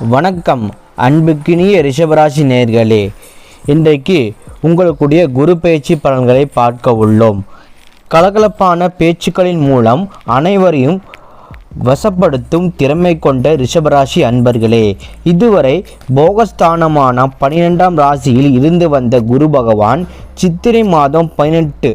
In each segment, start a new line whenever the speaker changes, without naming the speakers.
வணக்கம் அன்புக்கினிய ரிஷபராசி நேயர்களே, இன்றைக்கு உங்களுடைய குரு பயிற்சி பலன்களை பார்க்க உள்ளோம். கலகலப்பான பேச்சுக்களின் மூலம் அனைவரையும் வசப்படுத்தும் திறமை கொண்ட ரிஷபராசி அன்பர்களே, இதுவரை போகஸ்தானமான 12ஆம் ராசியில் இருந்து வந்த குரு பகவான் சித்திரை மாதம் 18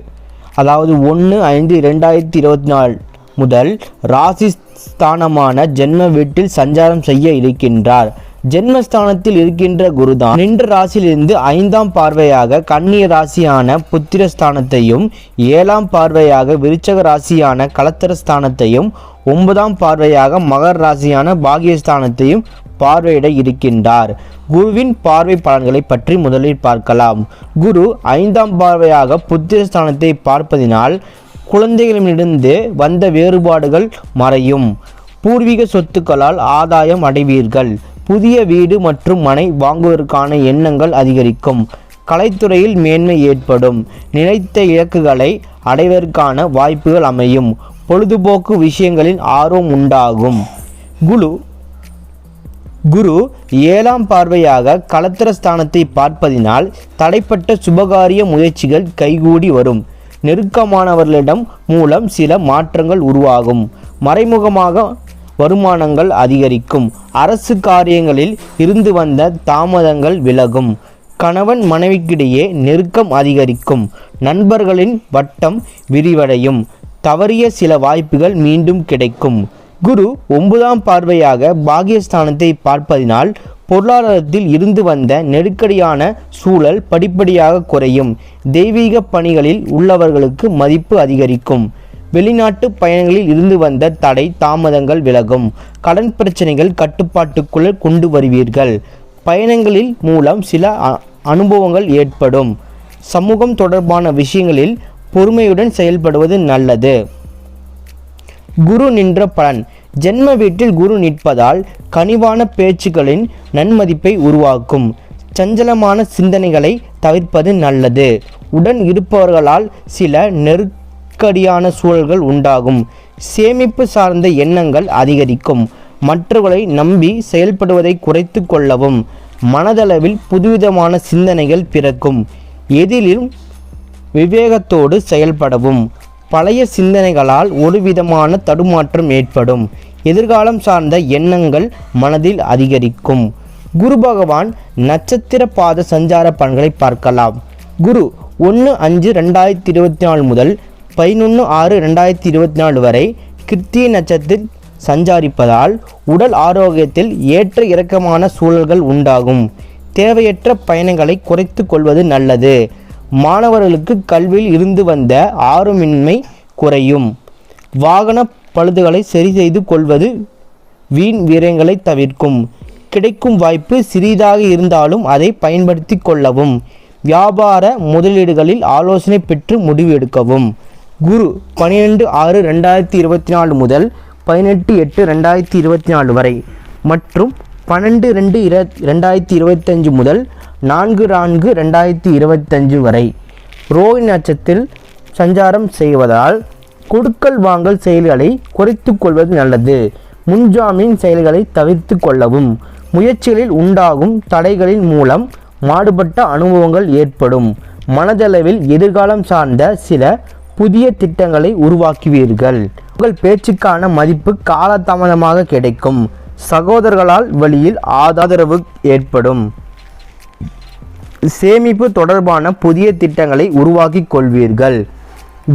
அதாவது 1/5/2024 முதல் ராசி ஸ்தானமான ஜென்ம வீட்டில் சஞ்சாரம் செய்ய இருக்கின்றார். ஜென்மஸ்தானத்தில் இருக்கின்ற குருதான் நின்ற ராசியிலிருந்து 5ஆம் பார்வையாக கன்னிய ராசியான புத்திரஸ்தானத்தையும், 7ஆம் பார்வையாக விருச்சக ராசியான கலத்திரஸ்தானத்தையும், 9ஆம் பார்வையாக மகர் ராசியான பாகியஸ்தானத்தையும் பார்வையிட இருக்கின்றார். குருவின் பார்வை பலன்களை பற்றி முதலில் பார்க்கலாம். குரு 5ஆம் பார்வையாக புத்திரஸ்தானத்தை பார்ப்பதினால் குழந்தைகளிடமிருந்து வந்த வேறுபாடுகள் மறையும். பூர்வீக சொத்துக்களால் ஆதாயம் அடைவீர்கள். புதிய வீடு மற்றும் மனை வாங்குவதற்கான எண்ணங்கள் அதிகரிக்கும். கலைத்துறையில் மேன்மை ஏற்படும். நினைத்த இலக்குகளை அடைவதற்கான வாய்ப்புகள் அமையும். பொழுதுபோக்கு விஷயங்களில் ஆர்வம் உண்டாகும். குரு 7ஆம் பார்வையாக கலத்திரஸ்தானத்தை பார்ப்பதினால் தடைப்பட்ட சுபகாரிய முயற்சிகள் கைகூடி வரும். நெருக்கமானவர்களிடம் மூலம் சில மாற்றங்கள் உருவாகும். மறைமுகமாக வருமானங்கள் அதிகரிக்கும். அரசு காரியங்களில் இருந்து வந்த தாமதங்கள் விலகும். கணவன் மனைவிக்கிடையே நெருக்கம் அதிகரிக்கும். நண்பர்களின் வட்டம் விரிவடையும். தவறிய சில வாய்ப்புகள் மீண்டும் கிடைக்கும். குரு 9ஆம் பார்வையாக பாகியஸ்தானத்தை பார்ப்பதினால் பொருளாதாரத்தில் இருந்து வந்த நெருக்கடியான சூழல் படிப்படியாக குறையும். தெய்வீக பணிகளில் உள்ளவர்களுக்கு மதிப்பு அதிகரிக்கும். வெளிநாட்டு பயணங்களில் இருந்து வந்த தடை தாமதங்கள் விலகும். கடன் பிரச்சனைகள் கட்டுப்பாட்டுக்குள் கொண்டு வருவீர்கள். பயணங்களில் மூலம் சில அனுபவங்கள் ஏற்படும். சமூகம் தொடர்பான விஷயங்களில் பொறுமையுடன் செயல்படுவது நல்லது. குரு நின்ற பலன். ஜென்ம வீட்டில் குரு நிற்பதால் கனிவான பேச்சுக்களின் நன்மதிப்பை உருவாக்கும். சஞ்சலமான சிந்தனைகளை தவிர்ப்பது நல்லது. உடன் இருப்பவர்களால் சில நெருக்கடியான சூழல்கள் உண்டாகும். சேமிப்பு சார்ந்த எண்ணங்கள் அதிகரிக்கும். மற்றவர்களை நம்பி செயல்படுவதை குறைத்து கொள்ளவும். மனதளவில் புதுவிதமான சிந்தனைகள் பிறக்கும். எதிலும் விவேகத்தோடு செயல்படவும். பழைய சிந்தனைகளால் ஒரு விதமான தடுமாற்றம் ஏற்படும். எதிர்காலம் சார்ந்த எண்ணங்கள் மனதில் அதிகரிக்கும். குரு பகவான் நட்சத்திர பாத சஞ்சார பலன்களை பார்க்கலாம். குரு 1/5/2024 முதல் 11/6/2024 வரை கிருத்திகை நட்சத்திரத்தில் சஞ்சாரிப்பதால் உடல் ஆரோக்கியத்தில் ஏற்ற இறக்கமான சூழல்கள் உண்டாகும். தேவையற்ற பயணங்களை குறைத்து கொள்வது நல்லது. மாணவர்களுக்கு கல்வியில் இருந்து வந்த ஆர்வமின்மை குறையும். வாகன பழுதுகளை சரி செய்து கொள்வது வீண் வீரங்களை தவிர்க்கும். கிடைக்கும் வாய்ப்பு சிறிதாக இருந்தாலும் அதை பயன்படுத்தி கொள்ளவும். வியாபார முதலீடுகளில் ஆலோசனை பெற்று முடிவு எடுக்கவும். குரு 12/6/2024 முதல் 18/8/2024 வரை மற்றும் 12/2/2025 முதல் 4/4/2025 வரை ரோஹிணி நட்சத்திரத்தில் சஞ்சாரம் செய்வதால் கொடுக்கல் வாங்கல் செயல்களை குறைத்து கொள்வது நல்லது. முன்ஜாமீன் செயல்களை தவிர்த்து கொள்ளவும். முயற்சிகளில் உண்டாகும் தடைகளின் மூலம் மாறுபட்ட அனுபவங்கள் ஏற்படும். மனதளவில் எதிர்காலம் சார்ந்த சில புதிய திட்டங்களை உருவாக்குவீர்கள். உங்கள் பேச்சுக்கான மதிப்பு காலதாமதமாக கிடைக்கும். சகோதரர்களால் வழியில் ஆதரவு ஏற்படும். சேமிப்பு தொடர்பான புதிய திட்டங்களை உருவாக்கி கொள்வீர்கள்.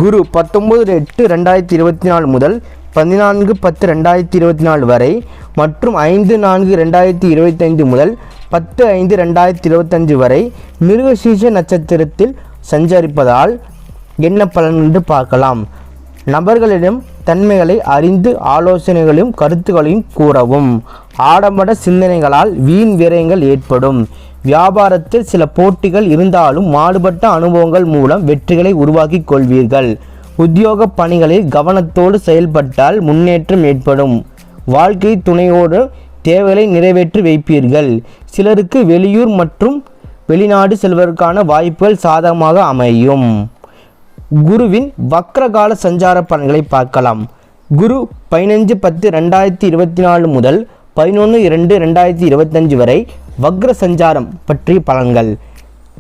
குரு 19/8/2024 முதல் 14/10/2024 வரை மற்றும் 5/4/2025 முதல் 10/5/2025 வரை மிருகசீஷ நட்சத்திரத்தில் சஞ்சரிப்பதால் என்ன பலன் என்று பார்க்கலாம். நபர்களிடம் தன்மைகளை அறிந்து ஆலோசனைகளையும் கருத்துக்களையும் கூறவும். ஆடம்பர சிந்தனைகளால் வீண் விரயங்கள் ஏற்படும். வியாபாரத்தில் சில போட்டிகள் இருந்தாலும் மாறுபட்ட அனுபவங்கள் மூலம் வெற்றிகளை உருவாக்கி கொள்வீர்கள். உத்தியோக பணிகளில் கவனத்தோடு செயல்பட்டால் முன்னேற்றம் ஏற்படும். வாழ்க்கை துணையோடு தேவைகளை நிறைவேற்றி வைப்பீர்கள். சிலருக்கு வெளியூர் மற்றும் வெளிநாடு செல்வதற்கான வாய்ப்புகள் சாதகமாக அமையும். குருவின் வக்ரகால சஞ்சார பலன்களை பார்க்கலாம். குரு 15/10/2024 முதல் 11/2/2025 வரை வக்ர சஞ்சாரம் பற்றிய பலன்கள்.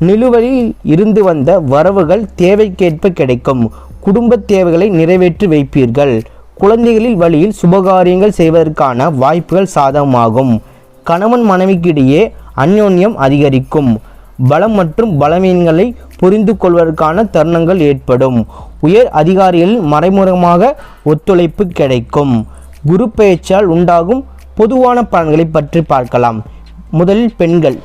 நிலுவையில் இருந்து வந்த வரவுகள் தேவைக்கேற்ப கிடைக்கும். குடும்ப தேவைகளை நிறைவேற்றி வைப்பீர்கள். குழந்தைகளின் வழியில் சுபகாரியங்கள் செய்வதற்கான வாய்ப்புகள் சாதகமாகும். கணவன் மனைவிக்கிடையே அந்யோன்யம் அதிகரிக்கும். பலம் மற்றும் பலவீனங்களை புரிந்து கொள்வதற்கான தருணங்கள் ஏற்படும். உயர் அதிகாரிகளின் மறைமுகமாக ஒத்துழைப்பு கிடைக்கும். குரு பெயர்ச்சியால் உண்டாகும் பொதுவான பலன்களை பற்றி பார்க்கலாம். முதலில் பெண்கள்.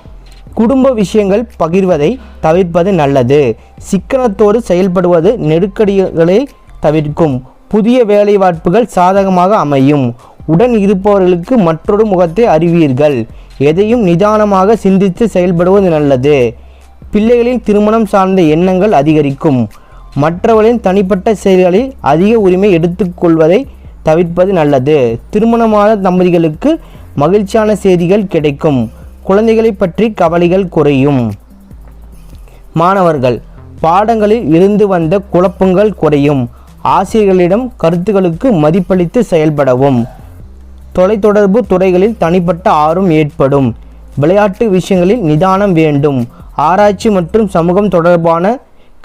குடும்ப விஷயங்கள் பகிர்வதை தவிர்ப்பது நல்லது. சிக்கனத்தோடு செயல்படுவது நெருக்கடிகளை தவிர்க்கும். புதிய வேலைவாய்ப்புகள் சாதகமாக அமையும். உடன் இருப்பவர்களுக்கு மற்றொரு முகத்தை அறிவீர்கள். எதையும் நிதானமாக சிந்தித்து செயல்படுவது நல்லது. பிள்ளைகளின் திருமணம் சார்ந்த எண்ணங்கள் அதிகரிக்கும். மற்றவர்களின் தனிப்பட்ட செயல்களில் அதிக உரிமை எடுத்துக்கொள்வதை தவிர்ப்பது நல்லது. திருமணமான தம்பதிகளுக்கு மகிழ்ச்சியான செய்திகள் கிடைக்கும். குழந்தைகளை பற்றி கவலைகள் குறையும். மாணவர்கள். பாடங்களில் இருந்து வந்த குழப்பங்கள் குறையும். ஆசிரியர்களிடம் கருத்துக்களுக்கு மதிப்பளித்து செயல்படவும். தொலைத்தொடர்பு துறைகளில் தனிப்பட்ட ஆர்வம் ஏற்படும். விளையாட்டு விஷயங்களில் நிதானம் வேண்டும். ஆராய்ச்சி மற்றும் சமூகம் தொடர்பான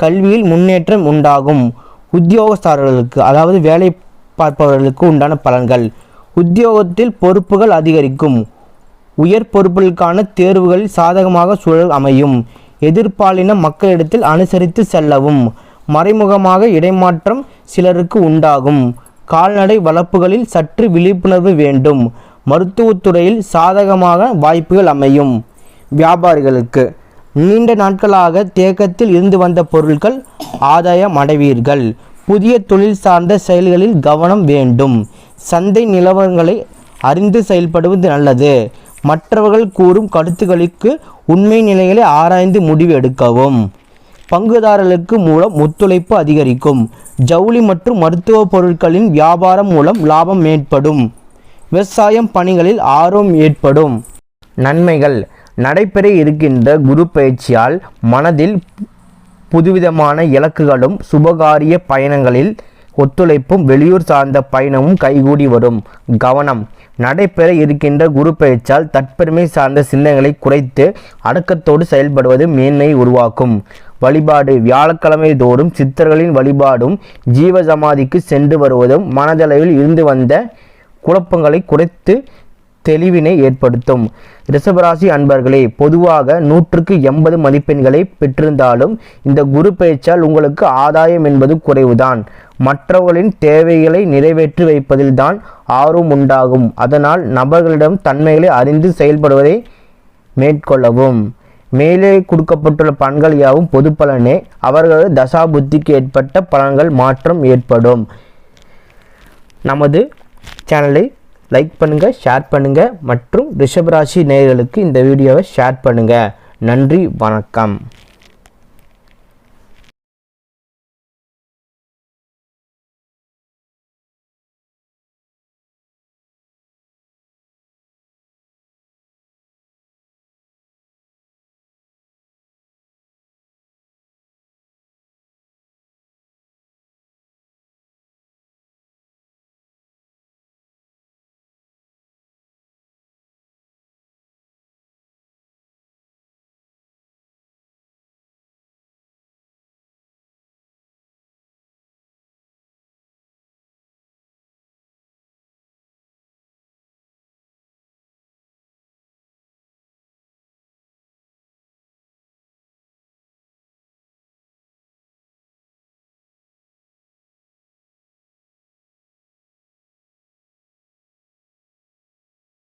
கல்வியில் முன்னேற்றம் உண்டாகும். உத்தியோகஸ்தர்களுக்கு அதாவது வேலை பார்ப்பவர்களுக்கு உண்டான பலன்கள். உத்தியோகத்தில் பொறுப்புகள் அதிகரிக்கும். உயர் பொறுப்புகளுக்கான தேர்வுகளில் சாதகமாக சூழல் அமையும். எதிர்ப்பாலின மக்களிடத்தில் அனுசரித்து செல்லவும். மறைமுகமாக இடைமாற்றம் சிலருக்கு உண்டாகும். கால்நடை வளர்ப்புகளில் சற்று விழிப்புணர்வு வேண்டும். மருத்துவத்துறையில் சாதகமாக வாய்ப்புகள் அமையும். வியாபாரிகளுக்கு நீண்ட நாட்களாக தேக்கத்தில் இருந்து வந்த பொருட்கள் ஆதாயம் அடைவீர்கள். புதிய தொழில் சார்ந்த செயல்களில் கவனம் வேண்டும். சந்தை நிலவரங்களை அறிந்து செயல்படுவது நல்லது. மற்றவர்கள் கூறும் கருத்துக்களுக்கு உண்மை நிலைகளை ஆராய்ந்து முடிவு எடுக்கவும். பங்குதாரர்களுக்கு மூலம் ஒத்துழைப்பு அதிகரிக்கும். ஜவுளி மற்றும் மருத்துவ பொருட்களின் வியாபாரம் மூலம் லாபம் ஏற்படும். விவசாயம் பணிகளில் ஆர்வம் ஏற்படும். நன்மைகள். நடைபெற இருக்கின்ற குரு பயிற்சியால் மனதில் புதுவிதமான இலக்குகளும் சுபகாரிய பயணங்களில் ஒத்துழைப்பும் வெளியூர் சார்ந்த பயணமும் கைகூடி வரும். கவனம். நடைபெற இருக்கின்ற குரு பயிற்சியால் தற்பெருமை சார்ந்த சிந்தனைகளை குறைத்து அடக்கத்தோடு செயல்படுவது மேன்மையை உருவாக்கும். வழிபாடு. வியாழக்கிழமை தோறும் சித்தர்களின் வழிபாடும் ஜீவ சமாதிக்கு சென்று வருவதும் மனதளவில் இருந்து வந்த குழப்பங்களை குறைத்து தெளிவினை ஏற்படுத்தும். ரிஷபராசி அன்பர்களே, பொதுவாக 100க்கு 80 மதிப்பெண்களை பெற்றிருந்தாலும் இந்த குரு பெயர்ச்சியால் உங்களுக்கு ஆதாயம் என்பது குறைவுதான். மற்றவர்களின் தேவைகளை நிறைவேற்றி வைப்பதில் தான் ஆர்வம் உண்டாகும். அதனால் நபர்களிடம் தன்மைகளை அறிந்து செயல்படுவதை மேற்கொள்ளவும். மேலே கொடுக்கப்பட்டுள்ள பலன்கள் யாவும் பொது பலனே. அவர்களது தசா புத்திக்கு ஏற்பட்ட பலன்கள் மாற்றம் ஏற்படும். நமது சேனலை லைக் பண்ணுங்கள், ஷேர் பண்ணுங்கள் மற்றும் ரிஷபராசி நேயர்களுக்கு இந்த வீடியோவை ஷேர் பண்ணுங்கள். நன்றி, வணக்கம்.